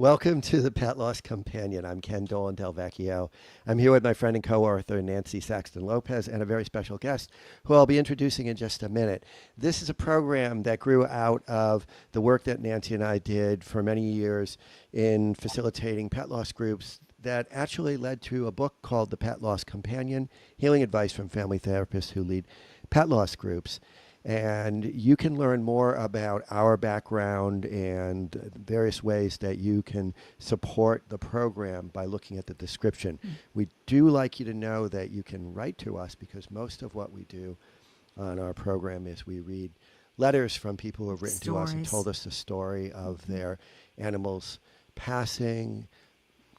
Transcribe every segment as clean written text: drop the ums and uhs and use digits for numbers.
Welcome to the Pet Loss Companion. I'm Ken Dolan-Del Vecchio. I'm here with my friend and co-author Nancy Saxton-Lopez and a very special guest who I'll be introducing in just a minute. This is a program that grew out of the work that Nancy and I did for many years in facilitating pet loss groups that actually led to a book called The Pet Loss Companion, Healing Advice from Family Therapists Who Lead Pet Loss Groups. And you can learn more about our background and various ways that you can support the program by looking at the description. We do like you to know that you can write to us because most of what we do on our program is we read letters from people who have written to us and told us the story of their animals passing,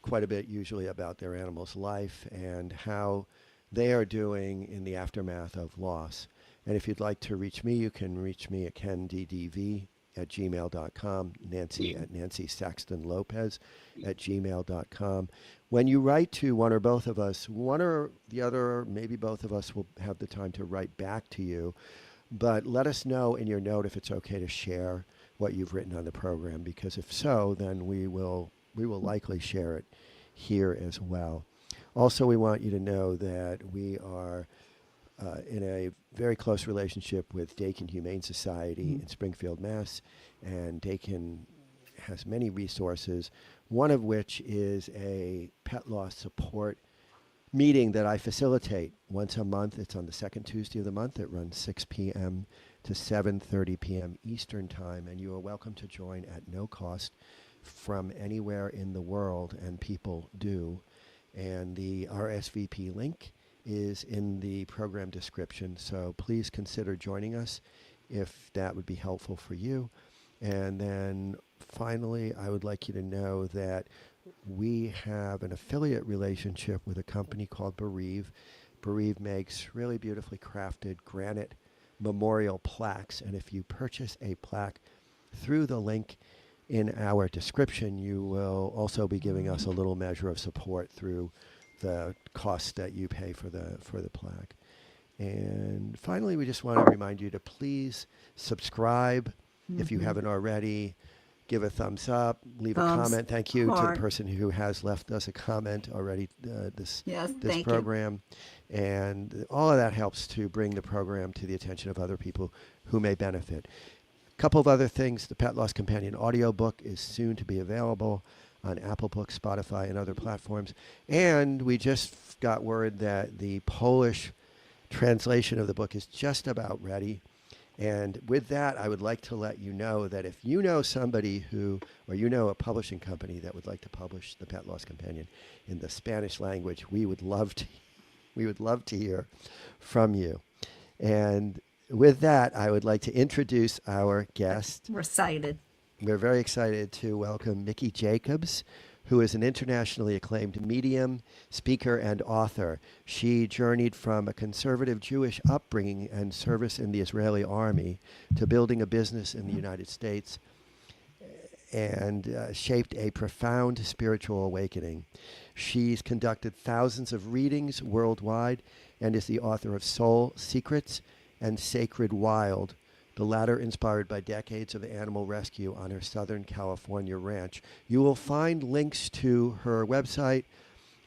quite a bit usually about their animal's life and how they are doing in the aftermath of loss. And if you'd like to reach me, you can reach me at kenddv at gmail.com, Nancy at nancysaxtonlopez@gmail.com. When you write to one or both of us, one or the other, or maybe both of us will have the time to write back to you. But let us know in your note if it's okay to share what you've written on the program, because if so, then we will likely share it here as well. Also, we want you to know that we are in a very close relationship with Dakin Humane Society in Springfield, Mass. And Dakin has many resources, one of which is a pet loss support meeting that I facilitate once a month. It's on the second Tuesday of the month. It runs 6 p.m. to 7:30 p.m. Eastern Time, and you are welcome to join at no cost from anywhere in the world, and people do. And the RSVP link is in the program description, so please consider joining us if that would be helpful for you. And then finally, I would like you to know that we have an affiliate relationship with a company called Bereave. Bereave makes really beautifully crafted granite memorial plaques, and if you purchase a plaque through the link in our description, you will also be giving us a little measure of support through the cost that you pay for the plaque. And finally, we just want to remind you to please subscribe if you haven't already. Give a thumbs up, leave a comment. Thank you to the person who has left us a comment already this program. And all of that helps to bring the program to the attention of other people who may benefit. A couple of other things. The Pet Loss Companion audiobook is soon to be available on Apple Books, Spotify, and other platforms. And we just got word that the Polish translation of the book is just about ready. And with that, I would like to let you know that if you know somebody who, or you know a publishing company that would like to publish the Pet Loss Companion in the Spanish language, we would love to hear from you. And with that, I would like to introduce our guest. We're excited. We're very excited to welcome Miki Jacobs, who is an internationally acclaimed medium, speaker, and author. She journeyed from a conservative Jewish upbringing and service in the Israeli army to building a business in the United States and shaped a profound spiritual awakening. She's conducted thousands of readings worldwide and is the author of Soul Secrets and Sacred Wild, the latter inspired by decades of animal rescue on her Southern California ranch. You will find links to her website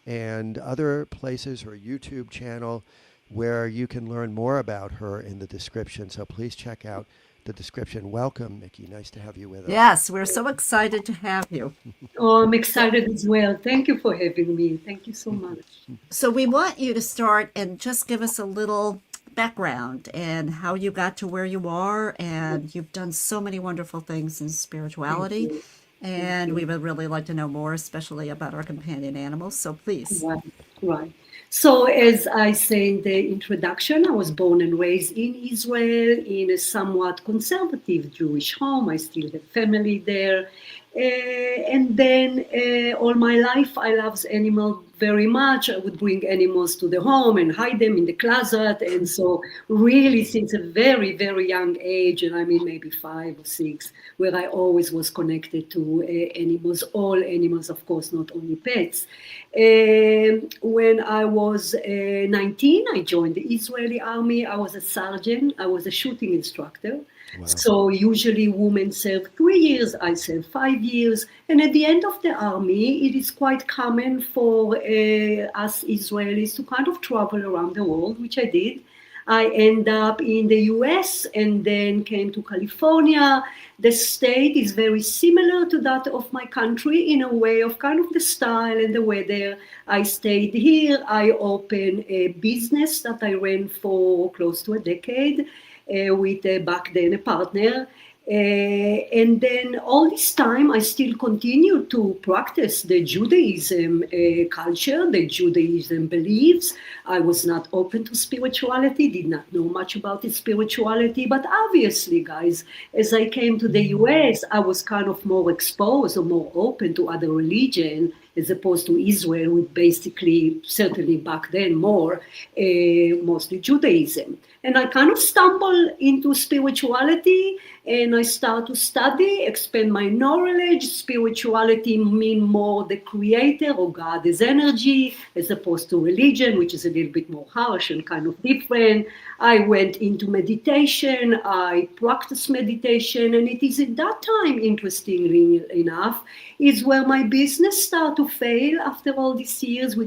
and other places, her YouTube channel, where you can learn more about her in the description. So please check out the description. Welcome, Miki. Nice to have you with us. Yes, we're so excited to have you. Oh, I'm excited as well. Thank you for having me. Thank you so much. So we want you to start and just give us a little background and how you got to where you are, and you've done so many wonderful things in spirituality, and we would really like to know more, especially about our companion animals. So please. Right. So as I say in the introduction, I was born and raised in Israel in a somewhat conservative Jewish home. I still have family there. And then all my life, I loved animals very much. I would bring animals to the home and hide them in the closet. And so really since a very, very young age, and I mean maybe 5 or 6, where I always was connected to animals, all animals, of course, not only pets. When I was 19, I joined the Israeli army. I was a sergeant. I was a shooting instructor. Wow. So usually women serve 3 years, I serve 5 years. And at the end of the army, it is quite common for us Israelis to kind of travel around the world, which I did. I end up in the US and then came to California. The state is very similar to that of my country in a way of kind of the style and the weather. I stayed here. I opened a business that I ran for close to a decade with back then a partner. And then all this time, I still continue to practice the Judaism culture, the Judaism beliefs. I was not open to spirituality, did not know much about the spirituality, but obviously, guys, as I came to the US, I was kind of more exposed or more open to other religion as opposed to Israel, with basically, certainly back then more, mostly Judaism. And I kind of stumbled into spirituality and I start to study, expand my knowledge. Spirituality mean more the creator or God is energy as opposed to religion, which is a little bit more harsh and kind of different. I went into meditation, I practiced meditation, and it is at that time, interestingly enough, is where my business started to fail after all these years. We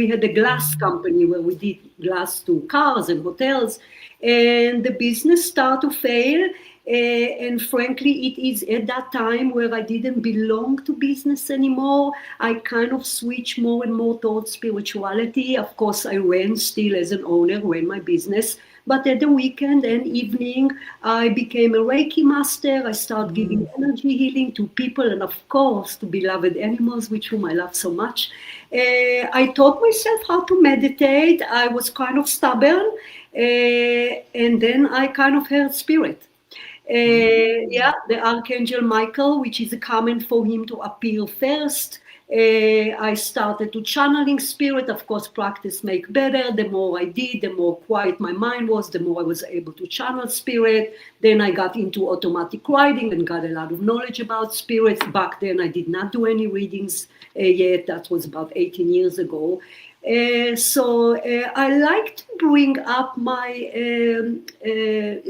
had a glass company where we did glass to cars and hotels, and the business started to fail. And frankly, it is at that time where I didn't belong to business anymore. I kind of switched more and more towards spirituality. Of course, I ran still as an owner, ran my business. But at the weekend and evening, I became a Reiki master. I started giving energy healing to people and, of course, to beloved animals, which whom I love so much. I taught myself how to meditate. I was kind of stubborn. And then I kind of heard spirit. The Archangel Michael, which is common for him to appear first. I started to channeling spirit. Of course, practice make better. The more I did, the more quiet my mind was, the more I was able to channel spirit. Then I got into automatic writing and got a lot of knowledge about spirits. Back then, I did not do any readings yet. That was about 18 years ago. So I like to bring up my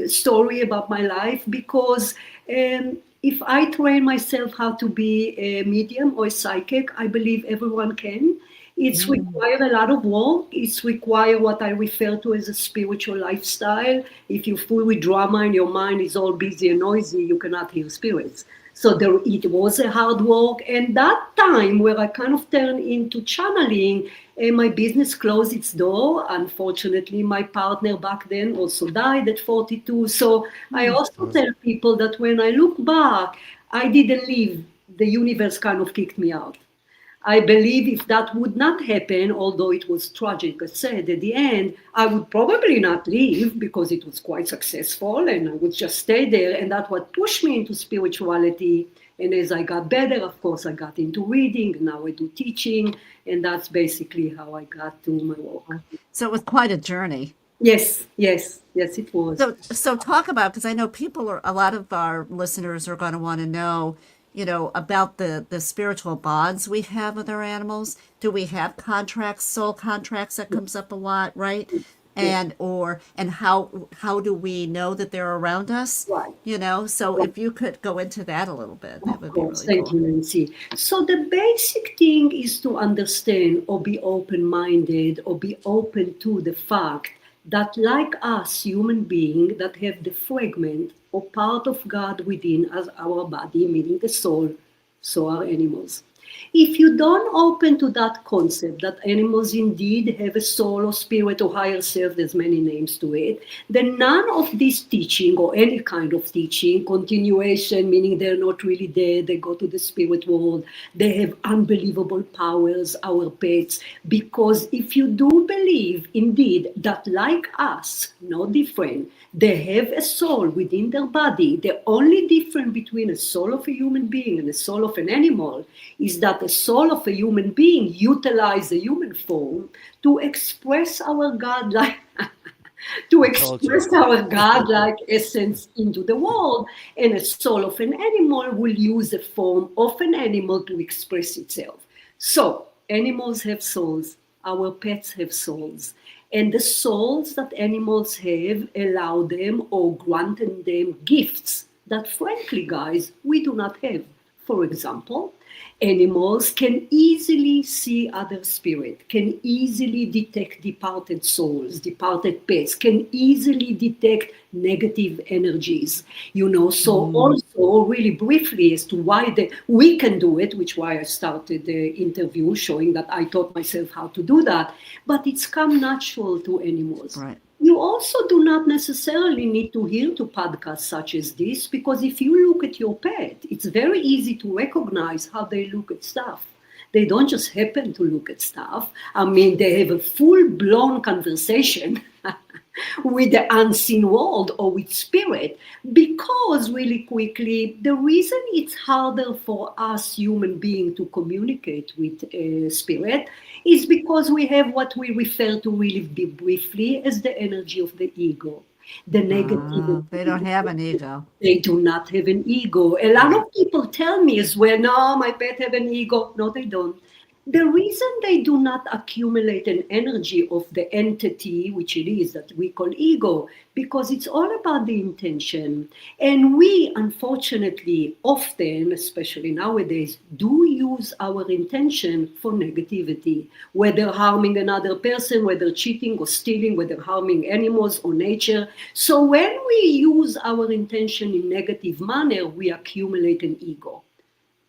story about my life because if I train myself how to be a medium or a psychic, I believe everyone can. It's require a lot of work. It's require what I refer to as a spiritual lifestyle. If you're full with drama and your mind is all busy and noisy, you cannot hear spirits. So it was a hard work. And that time where I kind of turned into channeling, my business closed its door. Unfortunately, my partner back then also died at 42. So I also tell people that when I look back, I didn't leave. The universe kind of kicked me out. I believe if that would not happen, although it was tragic, I said at the end, I would probably not leave because it was quite successful and I would just stay there. And that's what pushed me into spirituality. And as I got better, of course, I got into reading. Now I do teaching. And that's basically how I got to my work. So it was quite a journey. Yes, it was. So talk about, because I know a lot of our listeners are going to want to know, about the spiritual bonds we have with our animals. Do we have contracts, soul contracts that comes up a lot, right? And how do we know that they're around us? Right. So if you could go into that a little bit, that would be really Thank cool. you, Nancy. So the basic thing is to understand or be open-minded or be open to the fact that like us, human beings that have the fragment or part of God within as our body, meaning the soul, so are animals. If you don't open to that concept that animals indeed have a soul or spirit or higher self, there's many names to it, then none of this teaching or any kind of teaching, continuation, meaning they're not really dead, they go to the spirit world, they have unbelievable powers, our pets, because if you do believe indeed that like us, no different, they have a soul within their body. The only difference between a soul of a human being and a soul of an animal is that the soul of a human being utilizes a human form to express our godlike essence into the world, and a soul of an animal will use the form of an animal to express itself. So animals have souls. Our pets have souls. And the souls that animals have allow them or granted them gifts that, frankly, guys, we do not have. For example, animals can easily see other spirit, can easily detect departed souls, departed pets, can easily detect negative energies. So also really briefly as to why we can do it, which why I started the interview showing that I taught myself how to do that, but it's come natural to animals. Right. You also do not necessarily need to hear to podcasts such as this, because if you look at your pet, it's very easy to recognize how they look at stuff. They don't just happen to look at stuff. I mean, they have a full-blown conversation with the unseen world or with spirit, because really quickly, the reason it's harder for us human beings to communicate with spirit is because we have what we refer to really briefly as the energy of the ego. The negativity. They don't have an ego. They do not have an ego. A lot of people tell me as well, no, my pet have an ego. No, they don't. The reason they do not accumulate an energy of the entity, which it is that we call ego, because it's all about the intention. And we, unfortunately, often, especially nowadays, do use our intention for negativity, whether harming another person, whether cheating or stealing, whether harming animals or nature. So when we use our intention in negative manner, we accumulate an ego.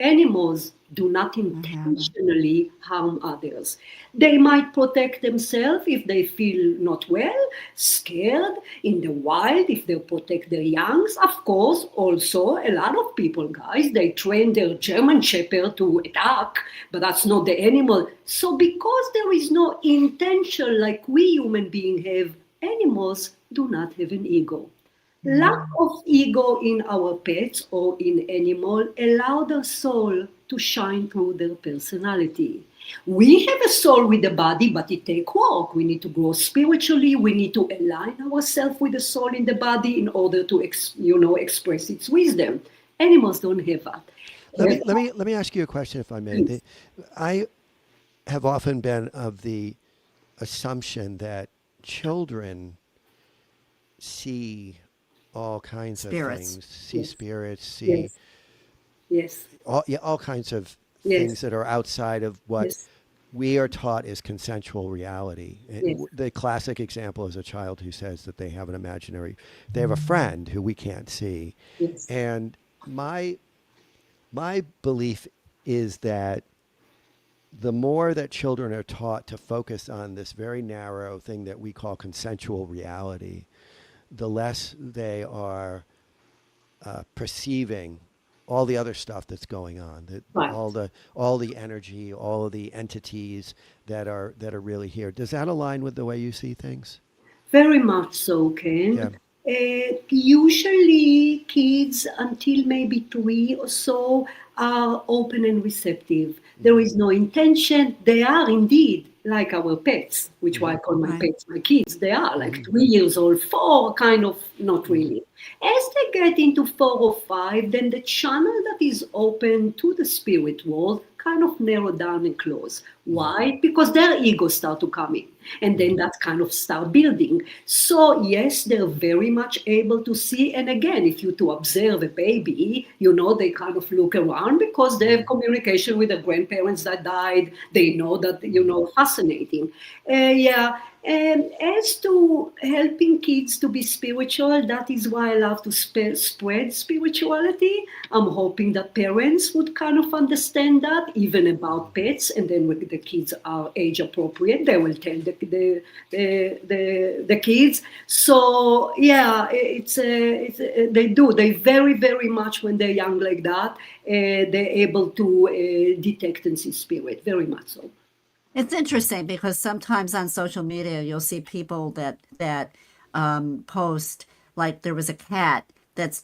Animals do not intentionally harm others. They might protect themselves if they feel not well, scared in the wild, if they protect their youngs. Of course, also a lot of people, guys, they train their German Shepherd to attack, but that's not the animal. So because there is no intention like we human beings have, animals do not have an ego. Lack of ego in our pets or in animal allow the soul to shine through their personality. We have a soul with the body, but it takes work. We need to grow spiritually. We need to align ourselves with the soul in the body in order to, express its wisdom. Animals don't have that. Let me ask you a question, if I may. Please. I have often been of the assumption that children see all kinds Spirits. of things, see Yes. spirits, see Yes. all kinds of Yes. things that are outside of what Yes. we are taught is consensual reality. Yes. The classic example is a child who says that they have they have a friend who we can't see. Yes. And my belief is that the more that children are taught to focus on this very narrow thing that we call consensual reality, the less they are perceiving all the other stuff that's going on, Right. all the energy, all of the entities that are really here. Does that align with the way you see things? Very much so, Ken. Yeah. Usually, kids until maybe 3 or so are open and receptive. There is no intention. They are indeed like our pets, which why I call my Right. pets my kids. They are like 3 years old, 4, kind of not really. As they get into 4 or 5, then the channel that is open to the spirit world kind of narrow down and close. Why? Because their egos start to come in. And then that kind of start building. So yes, they're very much able to see. And again, if you to observe a baby, they kind of look around because they have communication with the grandparents that died. They know that, fascinating. Yeah. And as to helping kids to be spiritual, that is why I love to spread spirituality. I'm hoping that parents would kind of understand that, even about pets. And then when the kids are age appropriate, they will tell the kids. So yeah, they very, very much when they're young like that, they're able to detect and see spirit, very much so. It's interesting because sometimes on social media you'll see people that post like there was a cat that's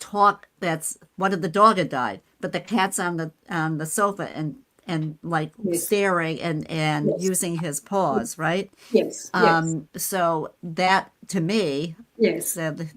one of the dog had died, but the cat's on the sofa and like Yes. staring and Yes. using his paws, right? Yes, yes, So that to me yes. said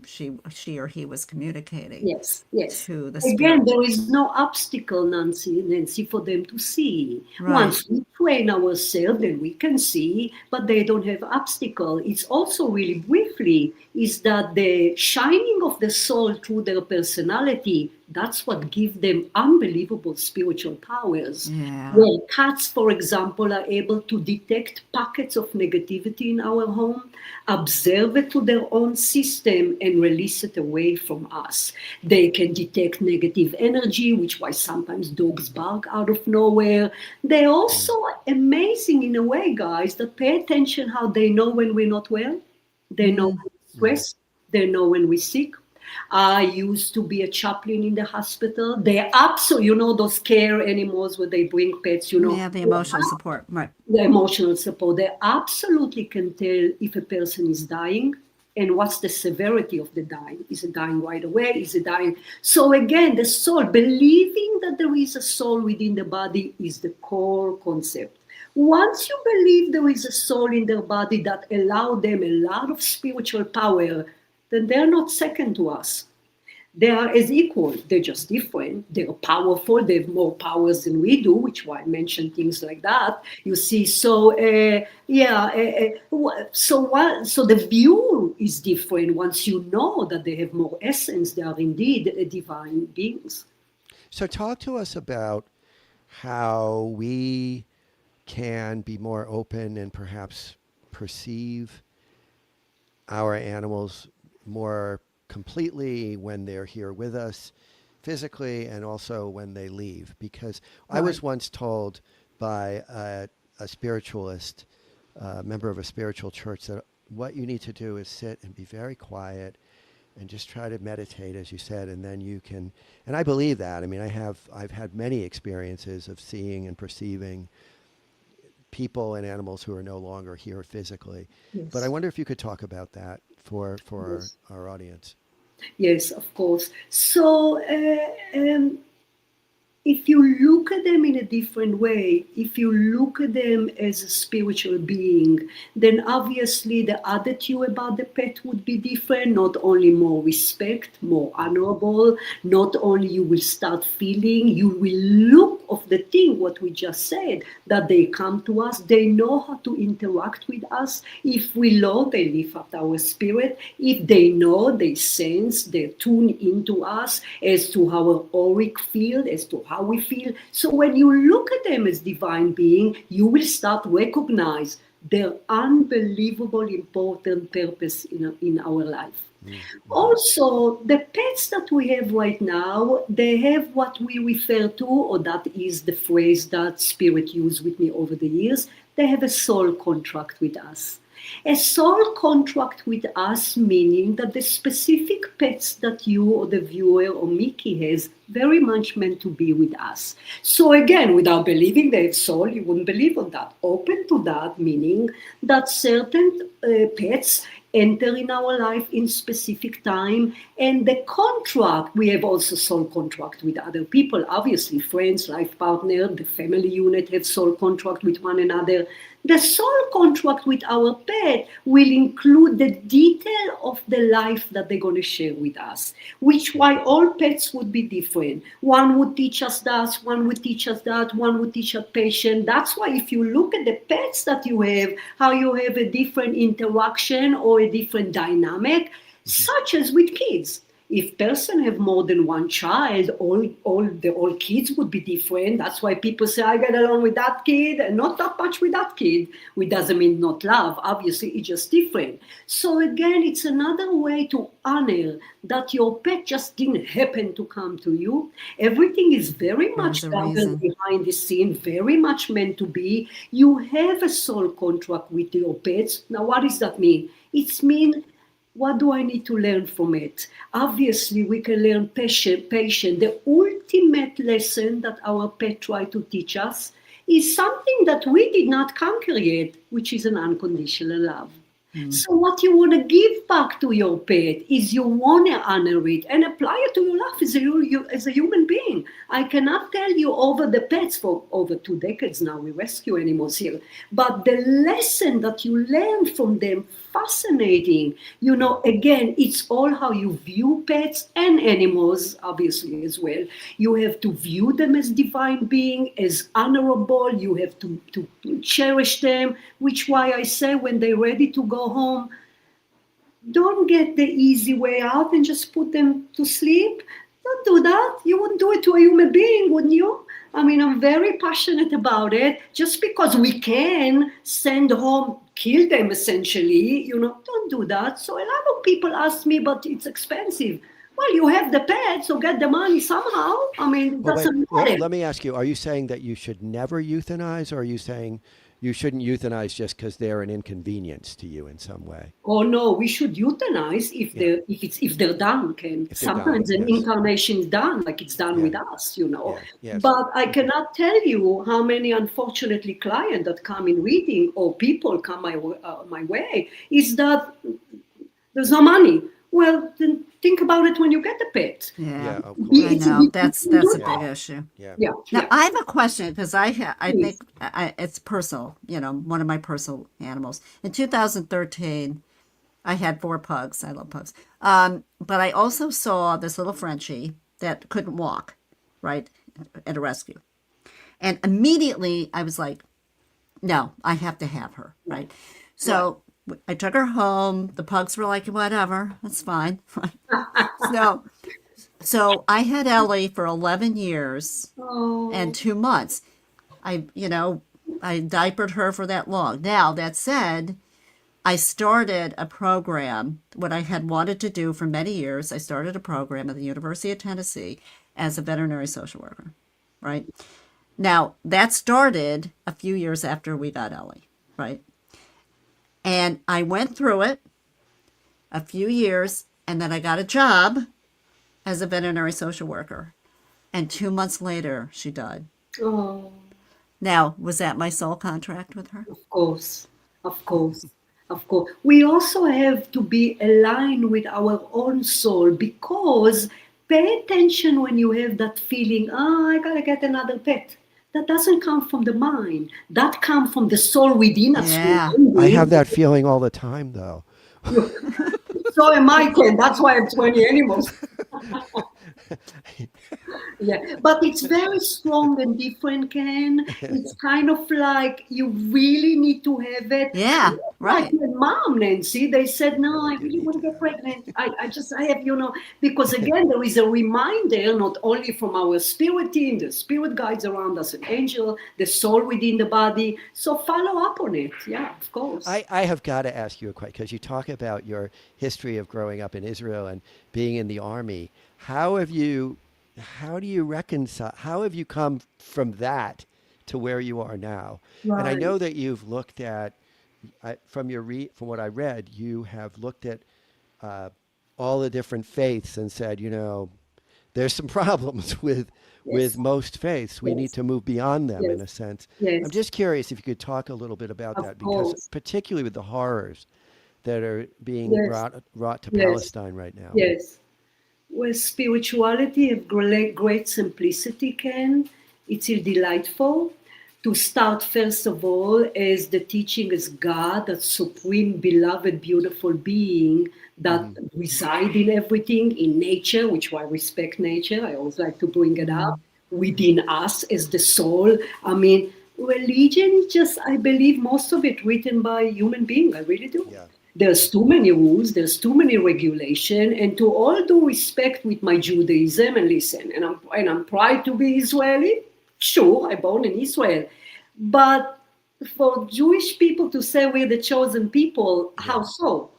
she or he was communicating Yes, yes. to the Again, spirit. there is no obstacle, Nancy, for them to see. Right. Once we train ourselves, then we can see, but they don't have obstacle. It's also really briefly is that the shining of the soul through their personality, that's what gives them unbelievable spiritual powers. Yeah. Well, cats, for example, are able to detect pockets of negativity in our home, observe it to their own system, and release it away from us. They can detect negative energy, which why sometimes dogs bark out of nowhere. They're also amazing in a way, guys, that pay attention how they know when we're not well. They know when we're stressed. They know when we're sick. I used to be a chaplain in the hospital. They're absolutely, those care animals where they bring pets, Yeah, the emotional support. Right. the emotional support. They absolutely can tell if a person is dying and what's the severity of the dying. Is it dying right away? Is it dying? So again, the soul, believing that there is a soul within the body is the core concept. Once you believe there is a soul in their body that allow them a lot of spiritual power, then they're not second to us. They are as equal. They're just different. They're powerful. They have more powers than we do, which why I mention things like that. You see, so so the view is different. Once you know that they have more essence, they are indeed divine beings. So talk to us about how we can be more open and perhaps perceive our animals more completely when they're here with us physically and also when they leave. Because I Right. was once told by a spiritualist, member of a spiritual church, that what you need to do is sit and be very quiet and just try to meditate, as you said, and then you can. And I believe that. I mean, I've had many experiences of seeing and perceiving people and animals who are no longer here physically. But I Yes. wonder if you could talk about that for Yes. our audience. Yes, of course. So if you look at them in a different way, if you look at them as a spiritual being, then obviously the attitude about the pet would be different. Not only more respect, more honorable, not only you will start feeling, you will look of the thing, what we just said, that they come to us, they know how to interact with us. If we love, they lift up our spirit. If they know, they sense, they tune into us as to our auric field, as to how we feel. So when you look at them as divine being, you will start recognize their unbelievable important purpose in our life. Mm-hmm. Also, the pets that we have right now, they have what we refer to, or that is the phrase that Spirit used with me over the years, they have a soul contract with us. A soul contract with us, meaning that the specific pets that you or the viewer or Miki has very much meant to be with us. So again, without believing they have soul, you wouldn't believe on that. Open to that, meaning that certain pets enter in our life in specific time, and the contract, we have also soul contract with other people, obviously friends, life partner, the family unit have soul contract with one another. The soul contract with our pet will include the detail of the life that they're going to share with us, which why all pets would be different. One would teach us that, one would teach us that, one would teach us patience. That's why if you look at the pets that you have, how you have a different interaction or a different dynamic, Mm-hmm. such as with kids. If person have more than one child, all kids would be different. That's why people say I get along with that kid and not that much with that kid. Which doesn't mean not love. Obviously, it's just different. So again, it's another way to honor that your pet just didn't happen to come to you. Everything is very There was much a governed reason. behind the scene, very much meant to be. You have a soul contract with your pets. Now, what does that mean? It's mean what do I need to learn from it? Obviously, we can learn patience. The ultimate lesson that our pet tried to teach us is something that we did not conquer yet, which is an unconditional love. So what you want to give back to your pet is you want to honor it and apply it to your life as a human being. I cannot tell you over the pets for over 2 decades now, we rescue animals here, but the lesson that you learn from them, fascinating. Again, it's all how you view pets and animals, obviously, as well. You have to view them as divine being, as honorable. You have to cherish them, which why I say when they're ready to go home, don't get the easy way out and just put them to sleep. Don't do that. You wouldn't do it to a human being, wouldn't you? I mean, I'm very passionate about it. Just because we can send home, kill them essentially, don't do that. So a lot of people ask me, but it's expensive. Well, you have the pet, so get the money somehow. I mean, it Well, wait, doesn't matter. let me ask you, are you saying that you should never euthanize, or are you saying you shouldn't euthanize just because they're an inconvenience to you in some way? Oh no, we should euthanize Yeah. if they're done, Ken. If they're done, Sometimes an yes. incarnation is done, like it's done Yeah. with us. Yeah. Yes. But I cannot tell you how many, unfortunately, clients that come in reading or people come my way is that there's no money. Well, then think about it when you get the pet. Yeah. Yeah, of Be- course. I it's a know. big- That's do a big that. issue. Yeah. Yeah, Now, yeah. I have a question because I Please. think it's personal, one of my personal animals. In 2013, I had 4 pugs. I love pugs. But I also saw this little Frenchie that couldn't walk, right, at a rescue. And immediately I was like, no, I have to have her, right? So I took her home. The pugs were like, whatever, that's fine. So I had Ellie for 11 years Oh, and 2 months. I diapered her for that long. Now, that said, I started a program, what I had wanted to do for many years. I started a program at the University of Tennessee as a veterinary social worker, right? Now, that started a few years after we got Ellie, right? And I went through it a few years, and then I got a job as a veterinary social worker. And 2 months later, she died. oh. Now, was that my sole contract with her? Of course, of course, of course. We also have to be aligned with our own soul, because pay attention when you have that feeling, I gotta get another pet. That doesn't come from the mind. That comes from the soul within us. Yeah. I have that feeling all the time, though. So am I, Ken. That's why I have 20 animals. Yeah, but it's very strong and different, Ken. It's kind of like you really need to have it. Yeah, right. Like my mom, Nancy, they said, no, I do really need want to to get pregnant. I have, because again, there is a reminder, not only from our spirit team, the spirit guides around us, an angel, the soul within the body. So follow up on it. Yeah, of course. I have got to ask you a question, because you talk about your history of growing up in Israel and being in the army. How do you reconcile? How have you come from that to where you are now? And I Right. know that you've looked at, from what I read, you have looked at all the different faiths and said, there's some problems with Yes. most faiths. We need Yes. to move beyond them, in Yes. a sense. Yes. I'm just curious if you could talk a little bit about Of that, because course. particularly with the horrors that are being Yes. wrought to Yes. Palestine right now. Yes. Well, spirituality of great simplicity, Ken. It's delightful to start, first of all, as the teaching as God, that supreme, beloved, beautiful being that reside in everything, in nature, which I respect nature. I always like to bring it up, within us as the soul. I mean, religion, just, I believe most of it written by human beings. I really do. Yeah. There's too many rules, there's too many regulation, and to all due respect with my Judaism, and listen, and I'm proud to be Israeli. Sure, I born in Israel, but for Jewish people to say we're the chosen people, how so?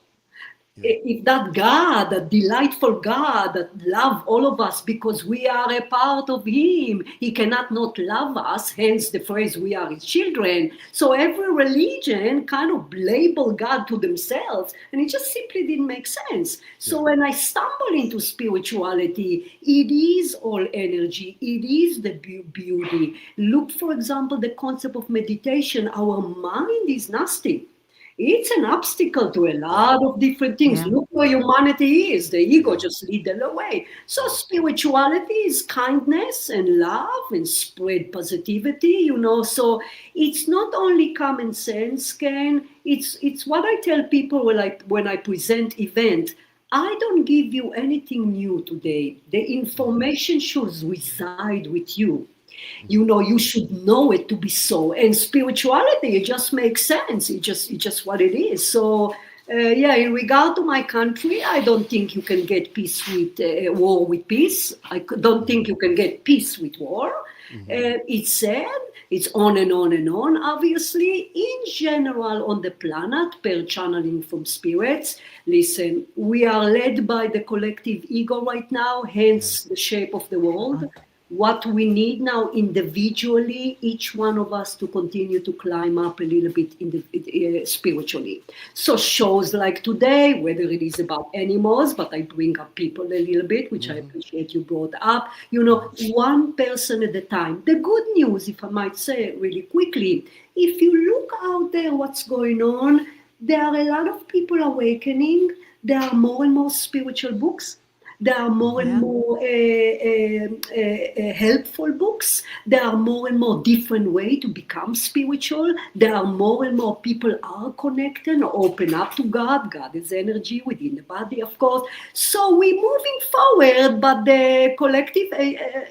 If that God, that delightful God that love all of us because we are a part of Him, He cannot not love us, hence the phrase, we are His children. So every religion kind of label God to themselves, and it just simply didn't make sense. So when I stumble into spirituality, it is all energy, it is the beauty. Look, for example, the concept of meditation. Our mind is nasty. It's an obstacle to a lot of different things. Yeah. Look where humanity is. The ego just lead the way. So spirituality is kindness and love and spread positivity, So it's not only common sense, Ken. It's what I tell people when I present event. I don't give you anything new today. The information should reside with you. You should know it to be so. And spirituality, it just makes sense. It's just what it is. So yeah, in regard to my country, I don't think you can get peace with war with peace. Don't think you can get peace with war. It's sad. It's on and on and on. Obviously, in general, on the planet, per channeling from spirits. Listen, we are led by the collective ego right now, hence the shape of the world. What we need now individually, each one of us to continue to climb up a little bit spiritually. So shows like today, whether it is about animals, but I bring up people a little bit, which I appreciate you brought up, one person at a time. The good news, if I might say really quickly, if you look out there what's going on, there are a lot of people awakening. There are more and more spiritual books. There are more and more helpful books. There are more and more different ways to become spiritual. There are more and more people are connected or open up to God. God is energy within the body, of course. So we're moving forward, but the collective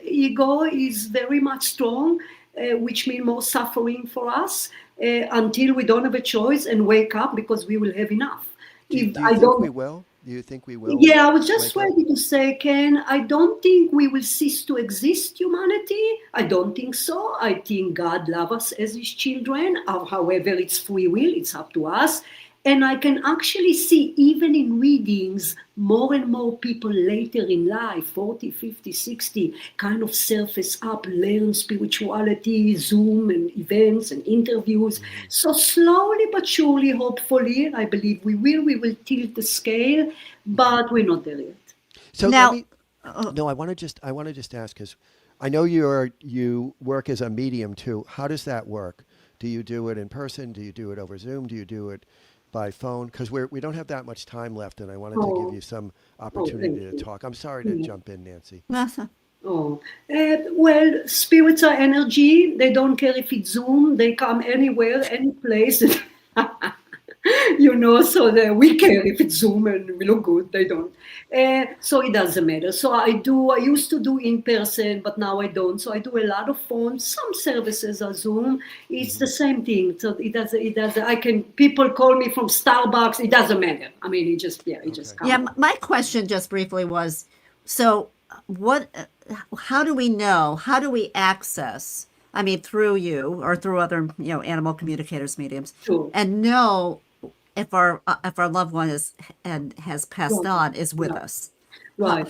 ego is very much strong, which means more suffering for us until we don't have a choice and wake up, because we will have enough. Do you If I think don't we will? Do you think we will? Yeah, I was just wake up? ready to say, Ken, I don't think we will cease to exist, humanity. I don't think so. I think God loves us as his children. However, it's free will, it's up to us. And I can actually see, even in readings, more and more people later in life, 40, 50, 60, kind of surface up, learn spirituality, Zoom and events and interviews. So slowly but surely, hopefully, I believe we will tilt the scale, but we're not there yet. So Now, let me. No, I want to just ask, because I know you work as a medium too. How does that work? Do you do it in person? Do you do it over Zoom? Do you do it by phone? Because we don't have that much time left, and I wanted to give you some opportunity to thank you. talk. I'm sorry to jump in, Nancy. Oh, well, spirits are energy. They don't care if it's Zoom. They come anywhere, any place. So we care if it's Zoom and we look good. They don't. So it doesn't matter. So I used to do in person, but now I don't. So I do a lot of phones. Some services are Zoom. It's the same thing. So it doesn't, people call me from Starbucks. It doesn't matter. I mean, it just comes. Yeah, my question just briefly was, so how do we know, how do we access, I mean, through you or through other, animal communicators, mediums, Sure. and know if our loved one has passed on, is with us? Right.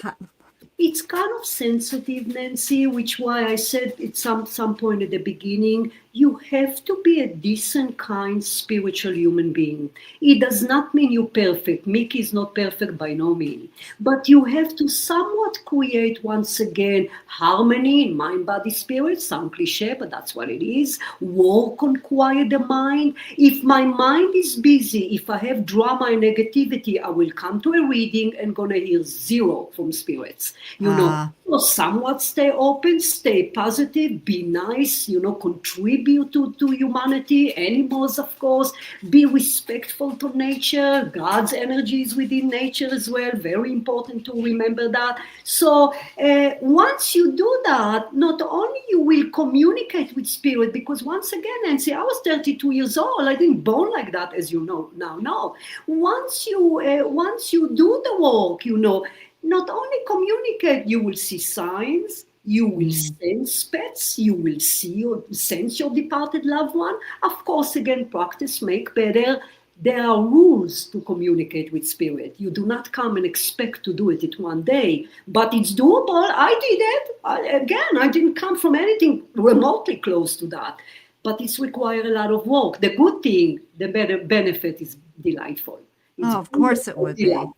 It's kind of sensitive, Nancy, which why I said at some point at the beginning, you have to be a decent, kind, spiritual human being. It does not mean you're perfect. Miki is not perfect by no means. But you have to somewhat create, once again, harmony in mind, body, spirit. Some cliche, but that's what it is. Work on quiet the mind. If my mind is busy, if I have drama and negativity, I will come to a reading and gonna hear zero from spirits. So somewhat stay open, stay positive, be nice, contribute to humanity, animals, of course, be respectful to nature. God's energy is within nature as well. Very important to remember that. So once you do that, not only you will communicate with spirit, because once again, Nancy, I was 32 years old. I didn't born like that, as you know now. No, once you do the work, not only communicate, you will see signs, you will sense pets, you will see or sense your departed loved one. Of course, again, practice make better. There are rules to communicate with spirit. You do not come and expect to do it in one day, but it's doable. I did it. I didn't come from anything remotely close to that, but it's required a lot of work. The good thing, the better benefit is delightful. Oh, of course it would be. Delightful.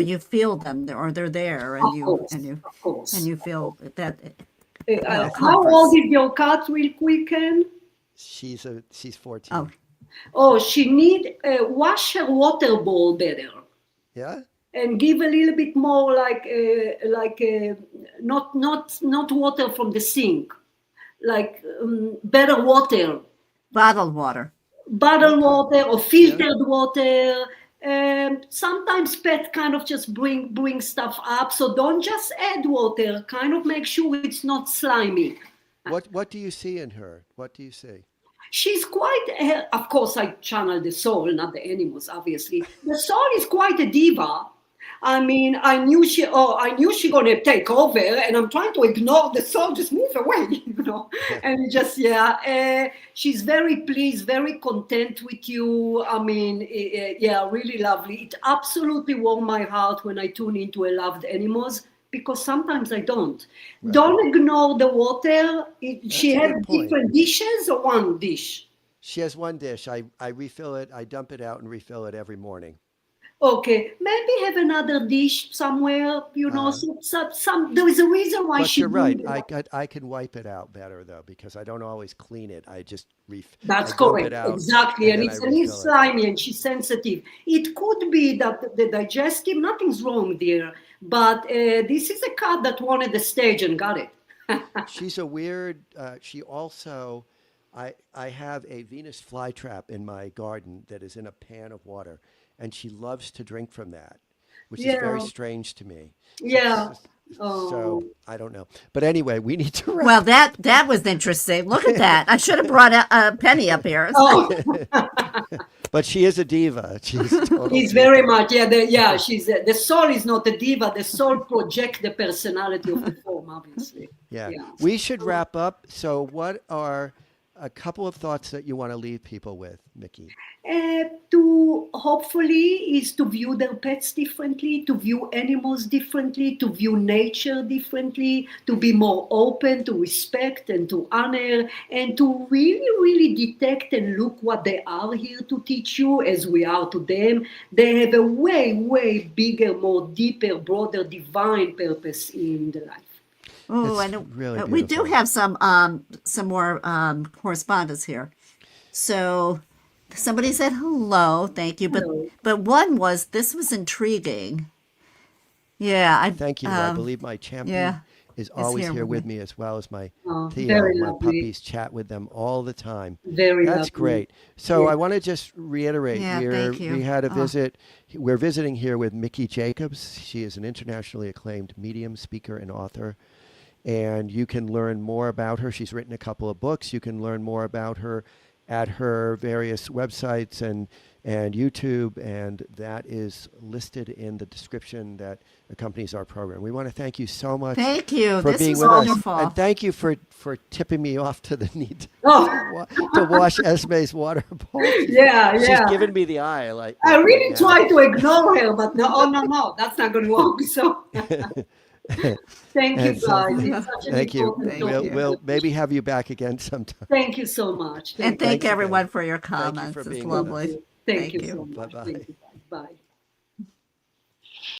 You feel them, or they're there, and Of course. you feel that. How old is your cat, real quick, Ken? She's 14. Oh, Oh, she need wash her water bowl better Yeah? and give a little bit more not water from the sink, like better water, Bottled water. bottled Okay. water or filtered water. Sometimes pet kind of just bring stuff up, so don't just add water. Kind of make sure it's not slimy. What do you see in her? What do you see? She's quite, of course, I channel the soul, not the animals, obviously. The soul is quite a diva. I mean, I knew she gonna take over, and I'm trying to ignore the soul, just move away, you know. And just she's very pleased, very content with you. I mean, really lovely. It absolutely warmed my heart when I tune into a loved animals, because sometimes I don't. Right. Don't ignore the water. She a has good point. different dishes or one dish. She has one dish. I refill it. I dump it out and refill it every morning. Okay, maybe have another dish somewhere. You know, some there is a reason why But she. you're right. do that. I can wipe it out better though, because I don't always clean it. I just That's I dump correct, it out exactly, and then I it's a little refill it. slimy, and she's sensitive. It could be that the digestive, nothing's wrong there, but this is a cat that wanted the stage and got it. She's a weird. She also, I have a Venus flytrap in my garden that is in a pan of water, and she loves to drink from that, which is very Yeah, strange to me. yeah. So Oh, I don't know. But anyway, we need to wrap. Well, that was interesting. Look at that. I should have brought a Penny up here. oh, But she is a diva. She's a total he's diva. very much, she's the soul is not a diva. The soul project the personality of the form, obviously. Yeah. Yeah. We should wrap up. So what are a couple of thoughts that you want to leave people with, Miki? To hopefully is to view their pets differently, to view animals differently, to view nature differently, to be more open, to respect and to honor, and to really, really detect and look what they are here to teach you as we are to them. They have a way, way bigger, more deeper, broader, divine purpose in the life. Oh, It's and really we do beautiful. have some more correspondence here. So somebody said hello, thank you, Hello. but one was this was intriguing. Yeah, Thank you. I believe my champion yeah, is is always here here with with me, as well as my Oh, Theo. very My lovely. puppies chat with them all the time. Very That's lovely. great. So Yeah. I want to just reiterate, Yeah, thank you. we had a Oh. visit. We're visiting here with Miki Jacobs. She is an internationally acclaimed medium, speaker, and author. And you can learn more about her. She's written a couple of books. You can learn more about her at her various websites and YouTube, and that is listed in the description that accompanies our program. We want to thank you so much Thank you. for This being was with us, wonderful. and thank you for tipping me off to the need Oh, to wash Esme's water bowl. yeah, She's yeah. giving me the eye, like I right really now. tried to ignore her, but no, oh, no, that's not going to work. So thank you, And so, guys. It's such an thank you. important Thank topic. We'll maybe have you back again sometime. Thank you so much. And Thank you. thank Thanks everyone again. for your Thank you comments. for It's being with us. lovely. Thank Thank you you. so much. Bye-bye. Thank you. Bye.